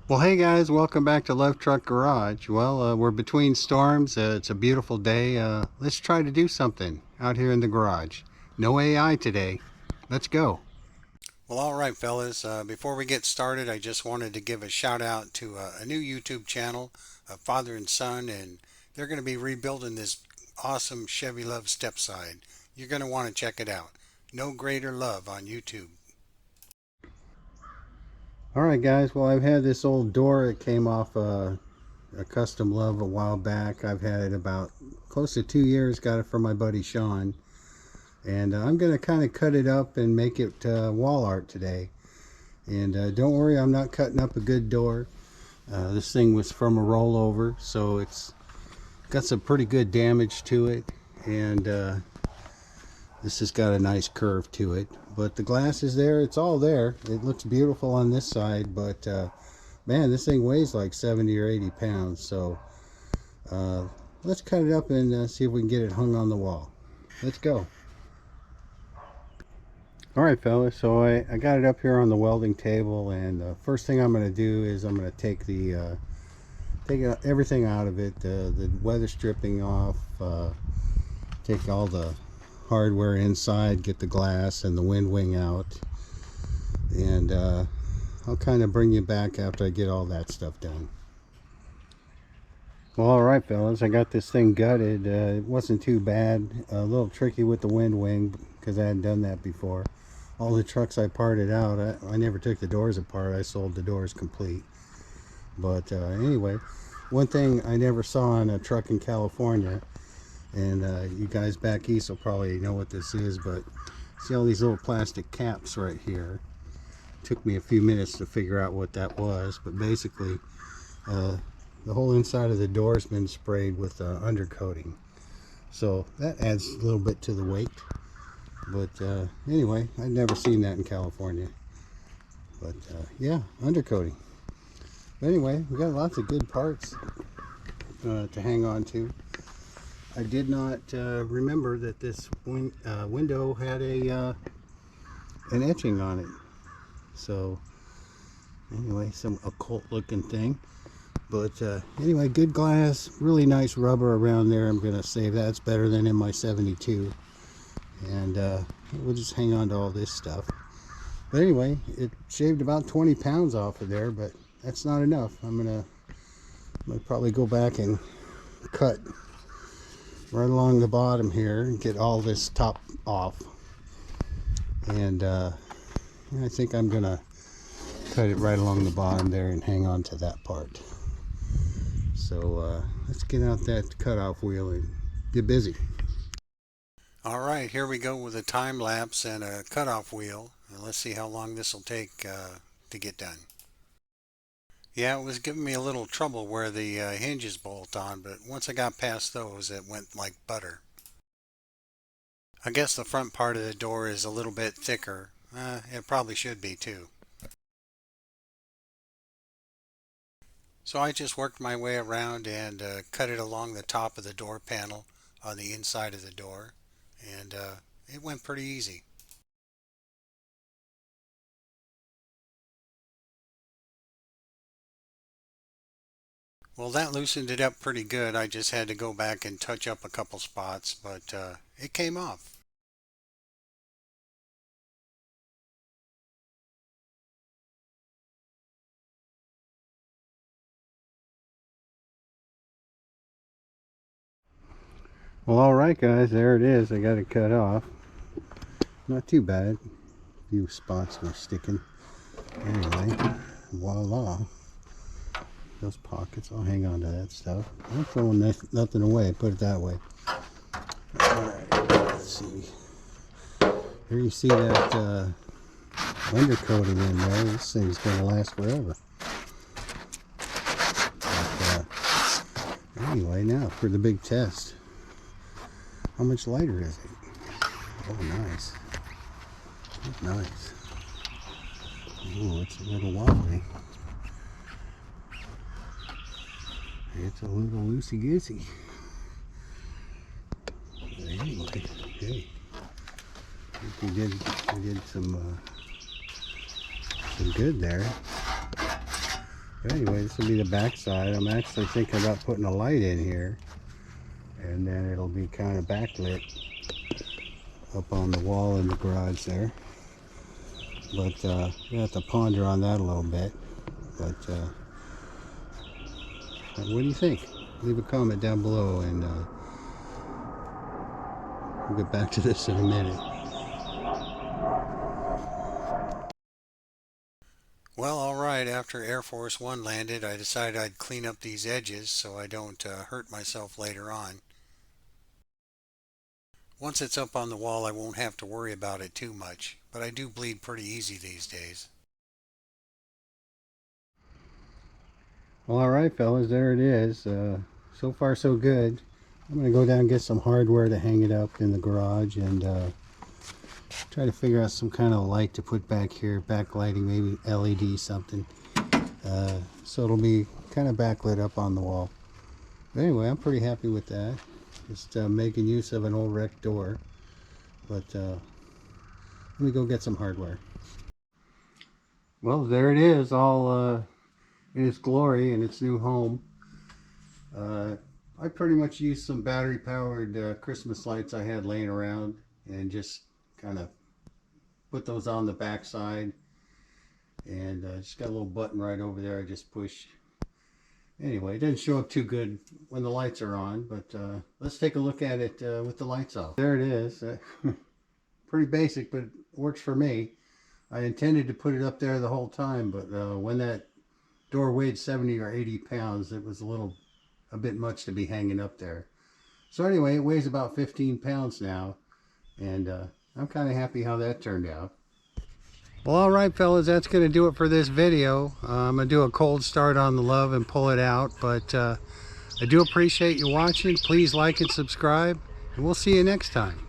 Well, hey guys, welcome back to Love Truck Garage. We're between storms. It's a beautiful day. Let's try to do something out here in the garage. No AI today. Let's go. Well, all right, fellas. Before we get started, I just wanted to give a shout out to a new YouTube channel, Father and Son, and they're going to be rebuilding this awesome Chevy Luv Stepside. You're going to want to check it out. No Greater Love on YouTube. All right, guys. Well, I've had this old door. It came off a custom Love a while back. I've had it about close to 2 years. Got it from my buddy Sean, and I'm gonna kind of cut it up and make it wall art today. And don't worry, I'm not cutting up a good door. This thing was from a rollover, so it's got some pretty good damage to it, and this has got a nice curve to it. But the glass is there. It's all there. It looks beautiful on this side, but man, this thing weighs like 70 or 80 pounds. So uh, let's cut it up and see if we can get it hung on the wall. Let's go. All right, fellas. So I got it up here on the welding table, and first thing I'm going to do is I'm going to take the everything out of it, the weather stripping off, take all the hardware inside, get the glass and the wind wing out, and I'll kind of bring you back after I get all that stuff done. Well, all right, fellas, I got this thing gutted. It wasn't too bad. A little tricky with the wind wing because I hadn't done that before. All the trucks I parted out, I never took the doors apart. I sold the doors complete. But anyway, one thing I never saw in a truck in California, and you guys back east will probably know what this is, but see all these little plastic caps right here? Took me a few minutes to figure out what that was, but basically the whole inside of the door has been sprayed with undercoating, so that adds a little bit to the weight. But anyway, I'd never seen that in California. But yeah, undercoating. But anyway, we got lots of good parts to hang on to. I did not remember that this window had an etching on it. So anyway, some occult looking thing. But anyway, good glass, really nice rubber around there. I'm going to save that. It's better than in my 72. And we'll just hang on to all this stuff. But anyway, it shaved about 20 pounds off of there, but that's not enough. I'm gonna probably go back and cut right along the bottom here and get all this top off. And I think I'm gonna cut it right along the bottom there and hang on to that part. So let's get out that cutoff wheel and get busy. All right, here we go with a time lapse and a cutoff wheel. And let's see how long this will take to get done. Yeah, it was giving me a little trouble where the hinges bolt on, but once I got past those, it went like butter. I guess the front part of the door is a little bit thicker. It probably should be too. So I just worked my way around and cut it along the top of the door panel on the inside of the door, and it went pretty easy. Well, that loosened it up pretty good. I just had to go back and touch up a couple spots, but it came off. Well, all right, guys, there it is. I got it cut off. Not too bad. A few spots were sticking. Anyway, voila. Those pockets, I'll hang on to that stuff. I'm throwing nothing away, put it that way. Alright, let's see. Here you see that undercoating in there. This thing's going to last forever. But, anyway, now for the big test. How much lighter is it? Oh, nice. Nice. Oh, it's a little wobbly. It's a little loosey-goosey. Anyway, hey, I think we did some good there. But anyway, this will be the back side. I'm actually thinking about putting a light in here, and then it'll be kind of backlit up on the wall in the garage there. But you have to ponder on that a little bit. But what do you think? Leave a comment down below, and we'll get back to this in a minute. Well, alright, after Air Force One landed, I decided I'd clean up these edges so I don't hurt myself later on. Once it's up on the wall, I won't have to worry about it too much, but I do bleed pretty easy these days. Well, alright fellas, there it is. So far so good. I'm going to go down and get some hardware to hang it up in the garage, and try to figure out some kind of light to put back here, backlighting, maybe LED something, so it'll be kind of backlit up on the wall. But anyway, I'm pretty happy with that. Just making use of an old wrecked door. But let me go get some hardware. Well, there it is, all in its glory, in its new home. I pretty much used some battery powered Christmas lights I had laying around, and just kind of put those on the back side, and just got a little button right over there I just push. Anyway, it didn't show up too good when the lights are on, but let's take a look at it with the lights off. There it is. Pretty basic, but it works for me. I intended to put it up there the whole time, but when that door weighed 70 or 80 pounds, it was a bit much to be hanging up there. So anyway, it weighs about 15 pounds now, and I'm kind of happy how that turned out. Well, alright fellas, that's going to do it for this video. I'm going to do a cold start on the Luv and pull it out, but I do appreciate you watching. Please like and subscribe, and we'll see you next time.